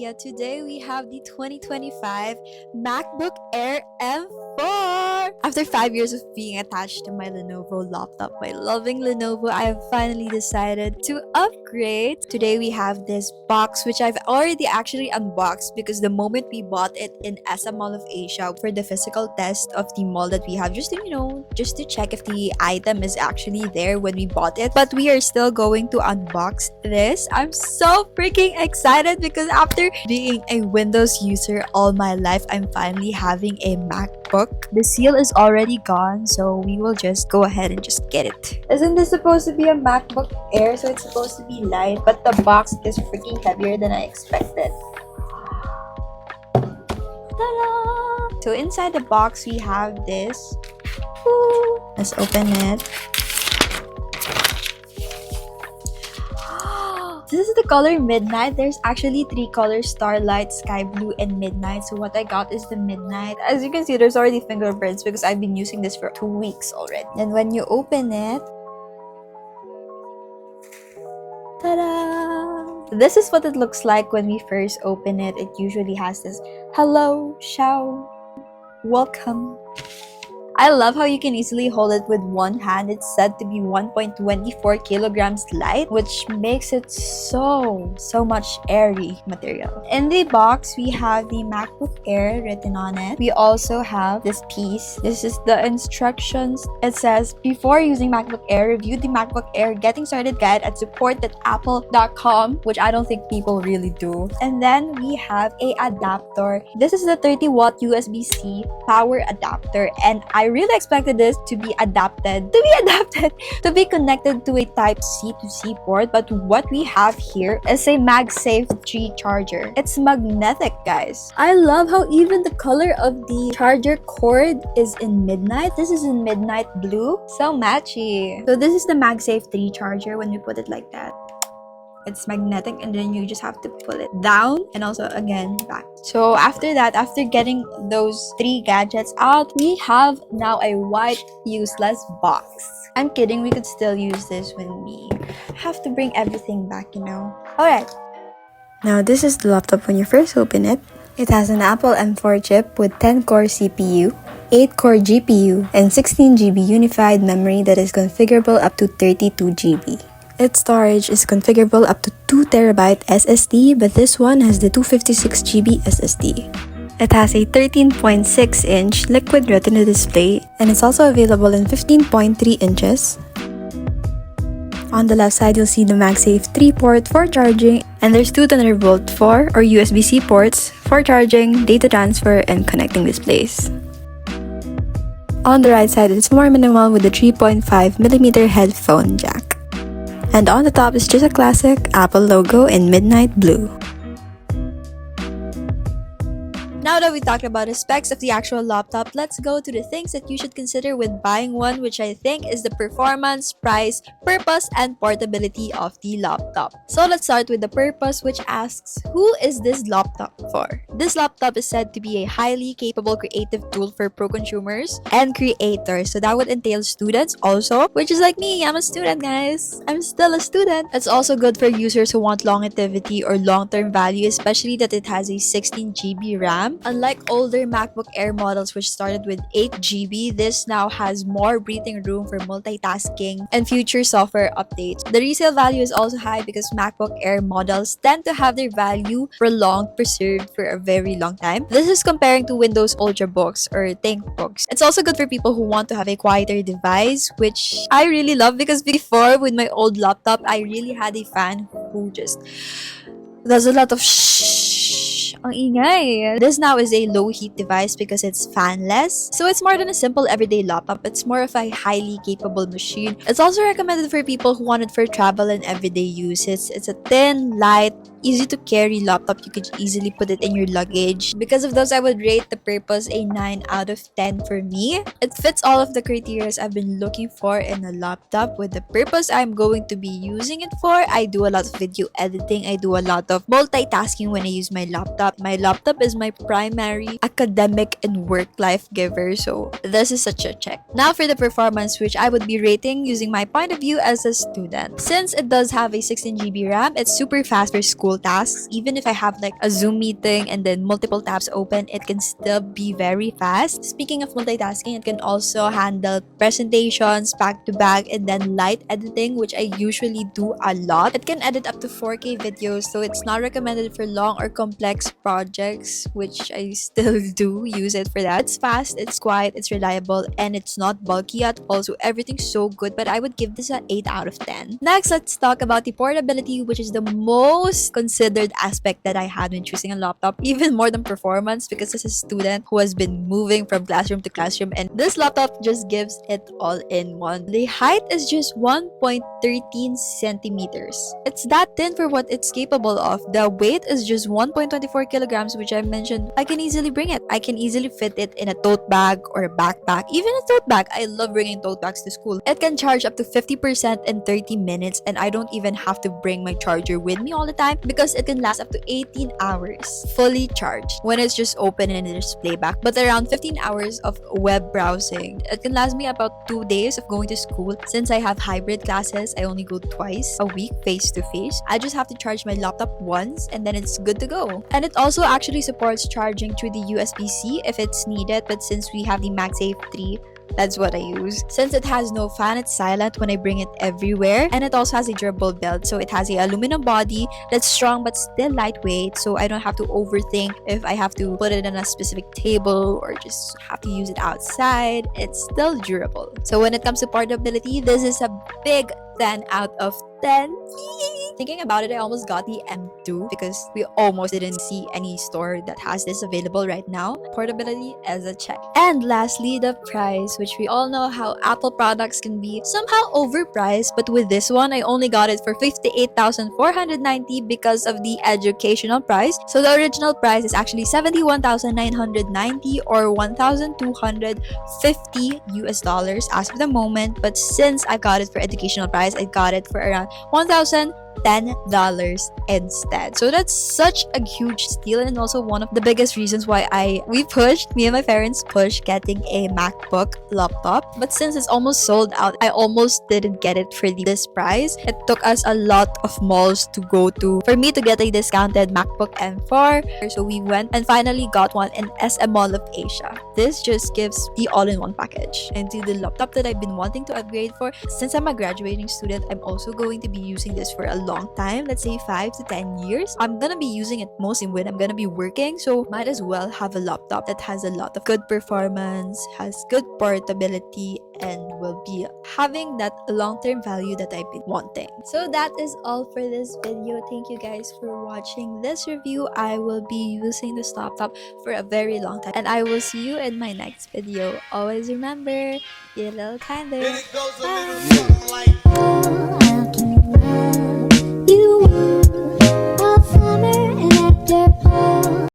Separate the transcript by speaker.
Speaker 1: Sophia. Today we have the 2025 MacBook Air M4. After 5 years of being attached to my Lenovo laptop, my loving Lenovo, I have finally decided to upgrade. Today we have this box which I've already actually unboxed because the moment we bought it in SM Mall of Asia for the physical test of the mall that we have, just to check if the item is actually there when we bought it. But we are still going to unbox this. I'm so freaking excited because after being a Windows user all my life, I'm finally having a MacBook. The seal is already gone, so we will just go ahead and just get it. Isn't this supposed to be a MacBook Air? So it's supposed to be light, but the box is freaking heavier than I expected. Ta-da! So inside the box, we have this. Woo! Let's open it. This is the color Midnight. There's actually 3 colors: Starlight, Sky Blue, and Midnight. So what I got is the Midnight. As you can see, there's already fingerprints because I've been using this for 2 weeks already. And when you open it, ta-da! This is what it looks like when we first open it. It usually has this hello, ciao, welcome. I love how you can easily hold it with one hand. It's said to be 1.24 kilograms light, which makes it so much airy material. In the box, we have the MacBook Air written on it. We also have this piece. This is the instructions. It says, before using MacBook Air, review the MacBook Air Getting Started Guide at support.apple.com, which I don't think people really do. And then we have a adapter. This is the 30-watt USB-C power adapter, and I really expected this to be connected to a Type-C to C port, but what we have here is a MagSafe 3 charger. It's magnetic, guys. I love how even the color of the charger cord is in midnight. This is in midnight blue. So matchy. So this is the MagSafe 3 charger when we put it like that. It's magnetic, and then you just have to pull it down and also again back. So after that, after getting those 3 gadgets out, we have now a white useless box. I'm kidding, we could still use this when we have to bring everything back, you know. Alright. Now this is the laptop when you first open it. It has an Apple M4 chip with 10-core CPU, 8-core GPU, and 16GB unified memory that is configurable up to 32GB. Its storage is configurable up to 2TB SSD, but this one has the 256GB SSD. It has a 13.6-inch liquid retina display, and it's also available in 15.3 inches. On the left side, you'll see the MagSafe 3 port for charging, and there's 2 Thunderbolt 4 or USB-C ports for charging, data transfer, and connecting displays. On the right side, it's more minimal with the 3.5mm headphone jack. And on the top is just a classic Apple logo in midnight blue. Now that we talked about the specs of the actual laptop, let's go to the things that you should consider when buying one, which I think is the performance, price, purpose, and portability of the laptop. So let's start with the purpose, which asks, who is this laptop for? This laptop is said to be a highly capable creative tool for pro consumers and creators. So that would entail students also, which is like me. I'm a student, guys. I'm still a student. It's also good for users who want longevity or long-term value, especially that it has a 16GB RAM. Unlike older MacBook Air models which started with 8GB, this now has more breathing room for multitasking and future software updates. The resale value is also high because MacBook Air models tend to have their value prolonged, preserved for a very long time. This is comparing to Windows Ultrabooks or ThinkBooks. It's also good for people who want to have a quieter device, which I really love because before with my old laptop, I really had a fan who just does a lot of ang ingay. This now is a low heat device because it's fanless. So it's more than a simple everyday laptop. It's more of a highly capable machine. It's also recommended for people who want it for travel and everyday use. It's a thin, light, easy to carry laptop. You could easily put it in your luggage. Because of those, I would rate the purpose a 9 out of 10 for me. It fits all of the criteria I've been looking for in a laptop. With the purpose I'm going to be using it for, I do a lot of video editing. I do a lot of multitasking when I use my laptop. laptop. My laptop is my primary academic and work life giver, so this is such a check. Now for the performance, which I would be rating using my point of view as a student. Since it does have a 16 GB RAM, it's super fast for school tasks. Even if I have like a Zoom meeting and then multiple tabs open, it can still be very fast. Speaking of multitasking, it can also handle presentations back to back and then light editing, which I usually do a lot. It can edit up to 4K videos, so it's not recommended for long or complex projects, which I still do use it for that. It's fast, it's quiet, it's reliable, and it's not bulky at all, so everything's so good, but I would give this an 8 out of 10. Next, let's talk about the portability, which is the most considered aspect that I had when choosing a laptop, even more than performance, because as a student who has been moving from classroom to classroom, and this laptop just gives it all in one. The height is just 1.13 centimeters. It's that thin for what it's capable of. The weight is just 1.24 kilograms, which I mentioned. I can easily bring it. I can easily fit it in a tote bag or a backpack, even a tote bag. I love bringing tote bags to school. It can charge up to 50% in 30 minutes, and I don't even have to bring my charger with me all the time because it can last up to 18 hours fully charged when it's just open and there's playback. But around 15 hours of web browsing, it can last me about 2 days of going to school. Since I have hybrid classes, I only go twice a week face to face. I just have to charge my laptop once and then it's good to go. And it also actually supports charging through the USB-C if it's needed, but since we have the MagSafe 3, that's what I use. Since it has no fan, it's silent when I bring it everywhere. And it also has a durable build. So it has a aluminum body that's strong but still lightweight. So I don't have to overthink if I have to put it on a specific table or just have to use it outside. It's still durable. So when it comes to portability, this is a big 10 out of 10. Thinking about it, I almost got the M2 because we almost didn't see any store that has this available right now. Portability as a check. And lastly, the price, which we all know how Apple products can be somehow overpriced, but with this one, I only got it for 58,490 because of the educational price. So the original price is actually 71,990 or 1,250 US dollars as of the moment, but since I got it for educational price, I got it for around $1,010 instead. So that's such a huge steal, and also one of the biggest reasons why me and my parents pushed getting a MacBook laptop. But since it's almost sold out, I almost didn't get it for this price. It took us a lot of malls to go to for me to get a discounted MacBook M4. So we went and finally got one in SM Mall of Asia. This just gives the all-in-one package. And to the laptop that I've been wanting to upgrade for, since I'm a graduating student, I'm also going to be using this for a long time, let's say 5 to 10 years. I'm gonna be using it mostly when I'm gonna be working, so might as well have a laptop that has a lot of good performance, has good portability, and will be having that long-term value that I've been wanting. So that is all for this video. Thank you guys for watching this review. I will be using this laptop for a very long time, and I will see you in my next video. Always remember, be a little kinder. Bye!